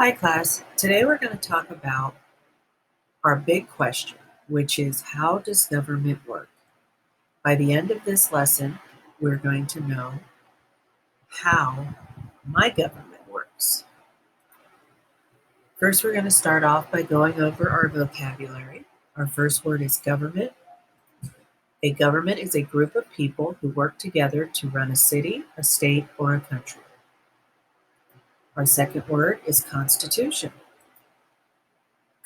Hi class, today we're going to talk about our big question, which is how does government work? By the end of this lesson, we're going to know how my government works. First, we're going to start off by going over our vocabulary. Our first word is government. A government is a group of people who work together to run a city, a state, or a country. Our second word is constitution.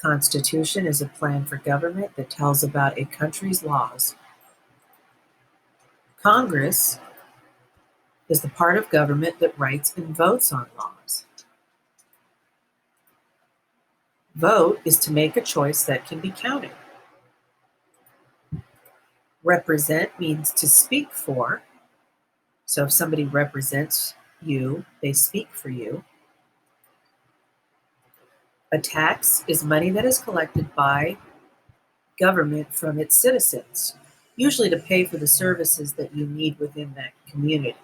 Constitution is a plan for government that tells about a country's laws. Congress is the part of government that writes and votes on laws. Vote is to make a choice that can be counted. Represent means to speak for. So if somebody represents you, they speak for you. A tax is money that is collected by government from its citizens, usually to pay for the services that you need within that community.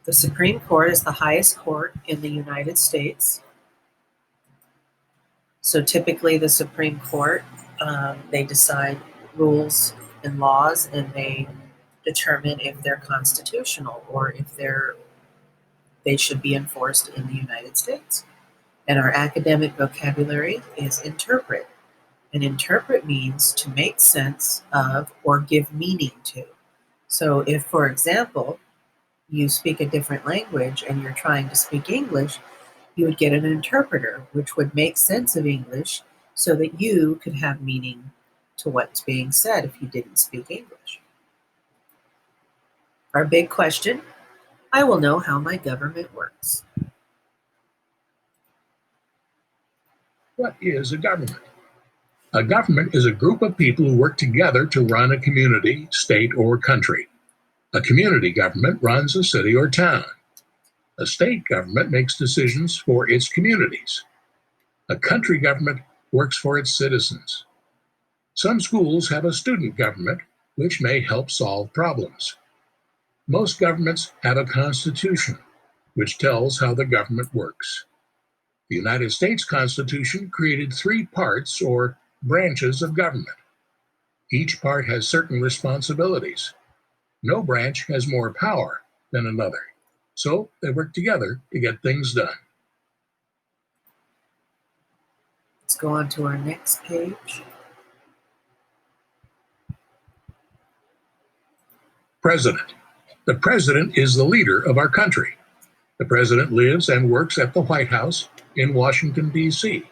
The Supreme Court is the highest court in the United States. So typically the Supreme Court, they decide rules and laws, and they determine if they're constitutional or if they should be enforced in the United States. And our academic vocabulary is interpret. And interpret means to make sense of or give meaning to. So if, for example, you speak a different language and you're trying to speak English, you would get an interpreter, which would make sense of English so that you could have meaning to what's being said if you didn't speak English. Our big question, I will know how my government works. What is a government? A government is a group of people who work together to run a community, state, or country. A community government runs a city or town. A state government makes decisions for its communities. A country government works for its citizens. Some schools have a student government, which may help solve problems. Most governments have a constitution, which tells how the government works. The United States Constitution created 3 parts or branches of government. Each part has certain responsibilities. No branch has more power than another, so they work together to get things done. Let's go on to our next page. President. The president is the leader of our country. The president lives and works at the White House in Washington, D.C.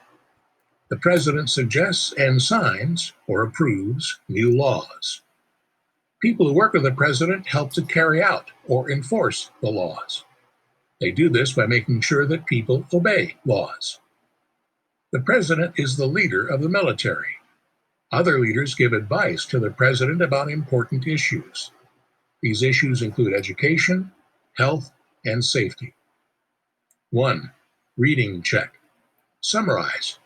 The president suggests and signs or approves new laws. People who work with the president help to carry out or enforce the laws. They do this by making sure that people obey laws. The president is the leader of the military. Other leaders give advice to the president about important issues. These issues include education, health, and safety. 1. Reading check. Summarize.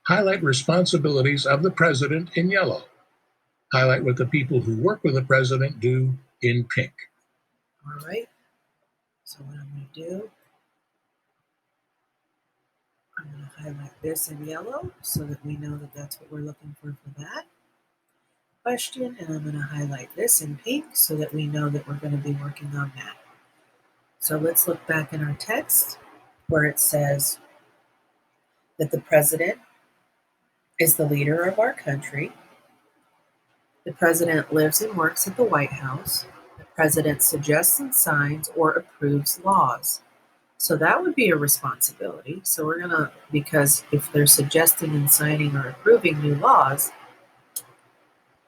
Highlight responsibilities of the president in yellow. Highlight what the people who work with the president do in pink. All right, so what I'm going to do, I'm going to highlight this in yellow so that we know that that's what we're looking for that question, and I'm going to highlight this in pink so that we know that we're going to be working on that. So let's look back in our text where it says that the president is the leader of our country. The president lives and works at the White House. The president suggests and signs or approves laws. So that would be a responsibility. So we're going to, because if they're suggesting and signing or approving new laws,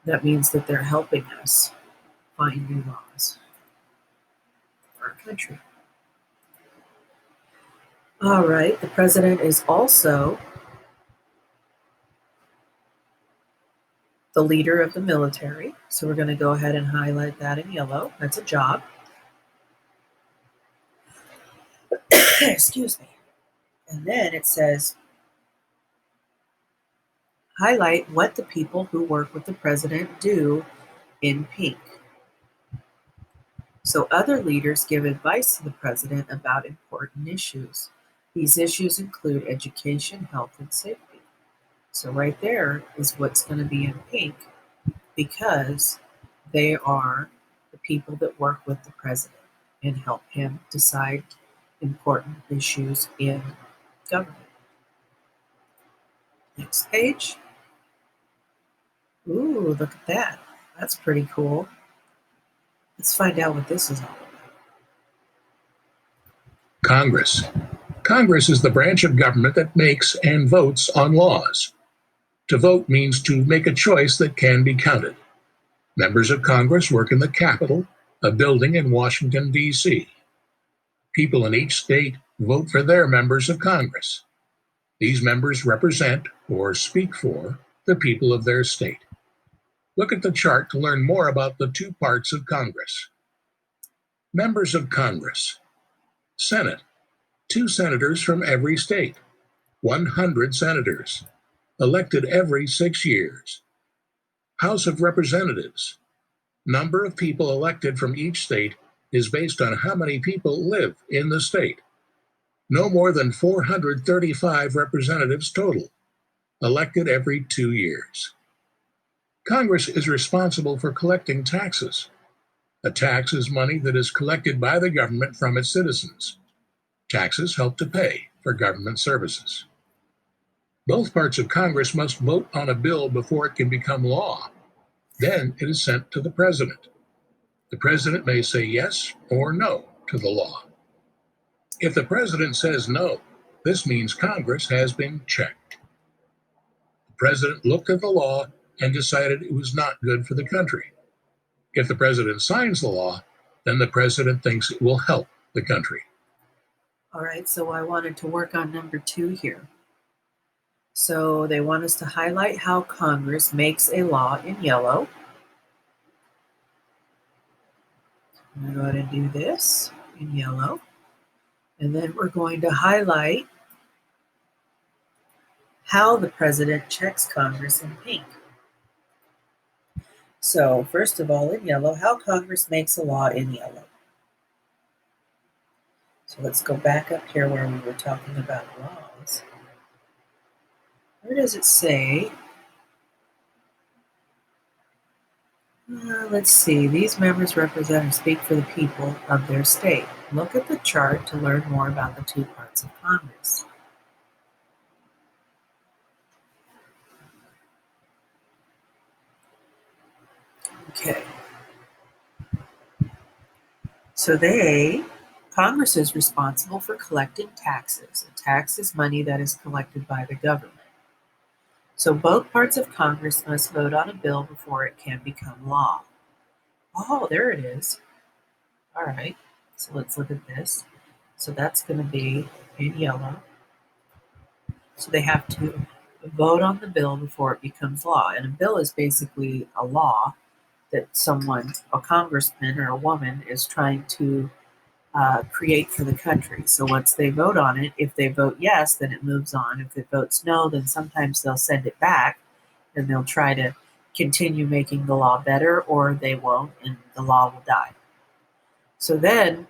that means that they're helping us find new laws for our country. All right, the president is also the leader of the military. So we're going to go ahead and highlight that in yellow. That's a job. Excuse me. And then it says, highlight what the people who work with the president do in pink. So other leaders give advice to the president about important issues. These issues include education, health, and safety. So right there is what's going to be in pink because they are the people that work with the president and help him decide important issues in government. Next page. Ooh, look at that. That's pretty cool. Let's find out what this is all about. Congress. Congress is the branch of government that makes and votes on laws. To vote means to make a choice that can be counted. Members of Congress work in the Capitol, a building in Washington, D.C. People in each state vote for their members of Congress. These members represent or speak for the people of their state. Look at the chart to learn more about the two parts of Congress. Members of Congress. Senate. 2 senators from every state. 100 senators. Elected every 6 years. House of Representatives. Number of people elected from each state is based on how many people live in the state. No more than 435 representatives total, elected every 2 years. Congress is responsible for collecting taxes. A tax is money that is collected by the government from its citizens. Taxes help to pay for government services. Both parts of Congress must vote on a bill before it can become law. Then it is sent to the president. The president may say yes or no to the law. If the president says no, this means Congress has been checked. The president looked at the law and decided it was not good for the country. If the president signs the law, then the president thinks it will help the country. All right, so I wanted to work on number 2 here. So they want us to highlight how Congress makes a law in yellow. I'm going to go ahead and do this in yellow. And then we're going to highlight how the president checks Congress in pink. So first of all, in yellow, how Congress makes a law in yellow. So let's go back up here where we were talking about laws. Where does it say? Let's see. These members represent and speak for the people of their state. Look at the chart to learn more about the two parts of Congress. Okay. So Congress is responsible for collecting taxes. A tax is money that is collected by the government. So both parts of Congress must vote on a bill before it can become law. Oh, there it is. All right. So let's look at this. So that's going to be in yellow. So they have to vote on the bill before it becomes law. And a bill is basically a law that someone, a congressman or a woman, is trying to create for the country. So once they vote on it, if they vote yes, then it moves on. If it votes no, then sometimes they'll send it back and they'll try to continue making the law better, or they won't and the law will die. So then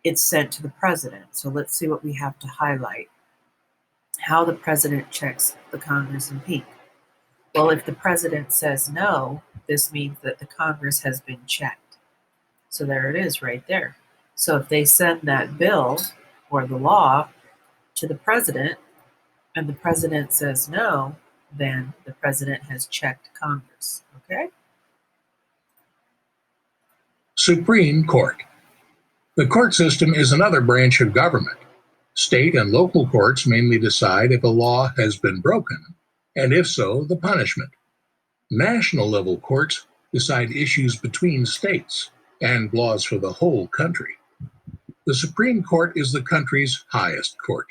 it's sent to the president. So let's see what we have to highlight. How the president checks the Congress in pink. Well, if the president says no, this means that the Congress has been checked. So there it is right there. So if they send that bill or the law to the president and the president says no, then the president has checked Congress. Okay? Supreme Court. The court system is another branch of government. State and local courts mainly decide if a law has been broken, and if so, the punishment. National level courts decide issues between states and laws for the whole country. The Supreme Court is the country's highest court.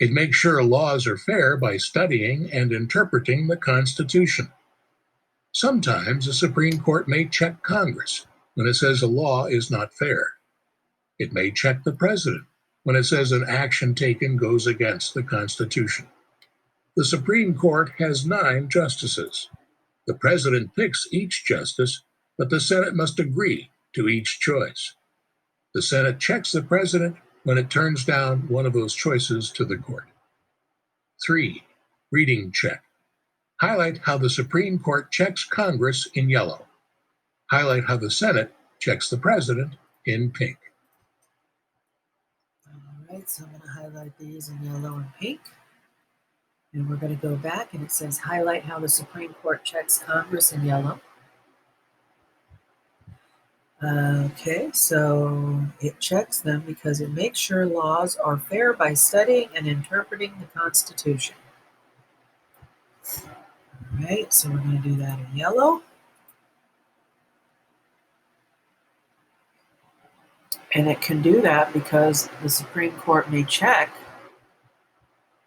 It makes sure laws are fair by studying and interpreting the Constitution. Sometimes the Supreme Court may check Congress when it says a law is not fair. It may check the president when it says an action taken goes against the Constitution. The Supreme Court has 9 justices. The president picks each justice, but the Senate must agree to each choice. The Senate checks the president when it turns down one of those choices to the court. 3. Reading check. Highlight how the Supreme Court checks Congress in yellow. Highlight how the Senate checks the president in pink. All right, so I'm going to highlight these in yellow and pink. And we're going to go back, and it says highlight how the Supreme Court checks Congress in yellow. Okay, so it checks them because it makes sure laws are fair by studying and interpreting the Constitution. All right, so we're going to do that in yellow. And it can do that because the Supreme Court may check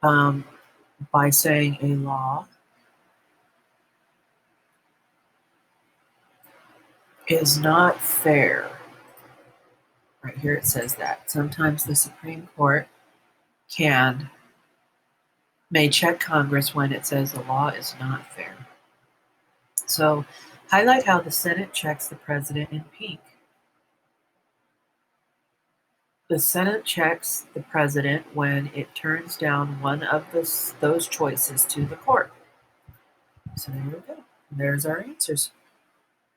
by saying a law is not fair. Right here it says that. Sometimes the Supreme Court may check Congress when it says the law is not fair. So highlight how the Senate checks the president in pink. The Senate checks the president when it turns down one of those choices to the court. So there we go. There's our answers.